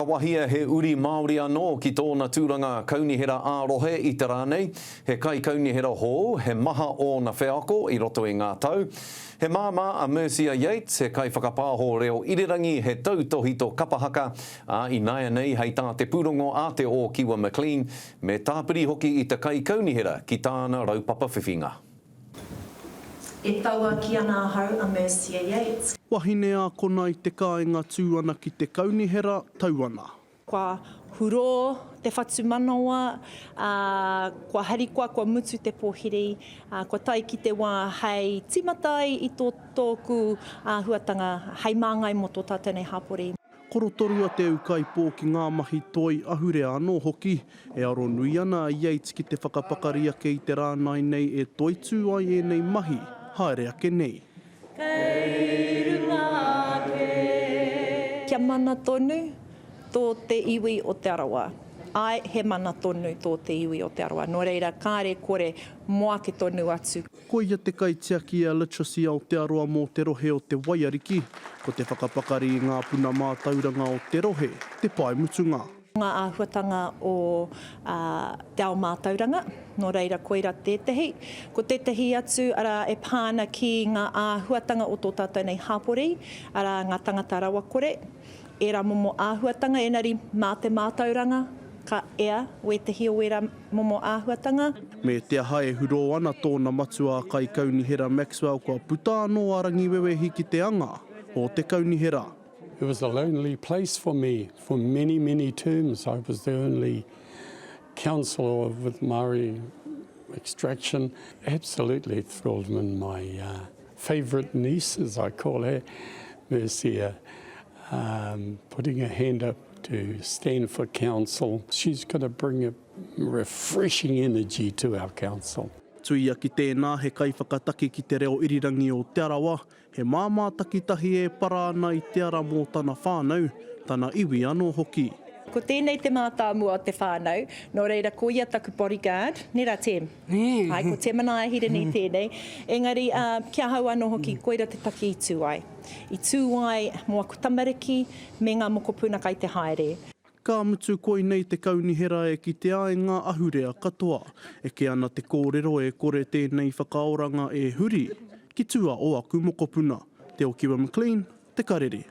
wahia he uri Māori anō ki tōna tūranga kaunihera ārohe i te rānei. He kai kaunihera hō, he maha o na wheako i roto i ngā tau. He māma a Mercia Yates, he kai whakapāho reo irirangi he tautohi tō kapahaka i naia nei hei tā te pūrongo a te o Kiwa McLean, me tāpiri hoki i te kai kaunihera ki tāna raupapa whiwhinga. E taua ki ana hau a Mercia Yates. Wahine a kona i te kāinga tūana ki te kaunihera tauana. Kua huro te whatu manawa, kua harikoa, kua mutu te pōhiri, kua tai ki te wā hei timatai i tōku huatanga, hei māngai mo tō tātou nei hapori. Korotorua te ukai pō ki ngā mahi toi ahure anō hoki, e aro nui ana a Yates ki te whakapakaria ke i te rānai nei e toitū ai e nei mahi, haere ake nei. Kei runga ke. Kia mana tonu tō te iwi o te arawa. Ai, he mana tonu tō te iwi o te arawa. Nō reira, kāre kore moa ke tonu atu. Ko ia te kaitiaki a literacy Aotearoa mō te rohe o te Waiariki, ko te whakapakari i ngā puna mātauranga o te rohe, te pai mutunga. Ngā āhuatanga o te ao mātauranga, nō reira koira tētahi. Ko tētahi atu ara e pāna ki ngā āhuatanga o tō tātou nei hapori, ara ngā tangata rawa kore, e rā momo āhuatanga, enari mā te mātauranga, ka ea, we te hio e rā momo āhuatanga. Me te aha e huro ana tōna matua kai kaunihera Maxwell kua puta anō arangi wewe hiki te anga o te kaunihera. It was a lonely place for me for many, many terms. I was the only councillor with Māori extraction. Absolutely thrilled when my favourite niece, as I call her, Mercia, putting her hand up to stand for council. She's going to bring a refreshing energy to our council. Tui aki tēnā he kai whakataki ki te reo irirangi o te arawa, he māmā takitahi e para ana i te ara mō tana whānau, tana iwi anō hoki. Ko tēnei te mātāmua o te whānau, nō reira ko ia taku bodyguard, nera te. Ai, ko te manaia hira ni tēnei. Engari, kia hau anō hoki, koira te taki i tū ai. I tū ai mua ko tamariki, me ngā mokopuna kai te haere. Ka mutu koi nei te kaunihera e ki te ainga ahurea katoa, e ke ana te kōrero e kore tēnei whakaoranga e huri, ki tua o aku mokopuna. Te o Kiwa McLean, te karere.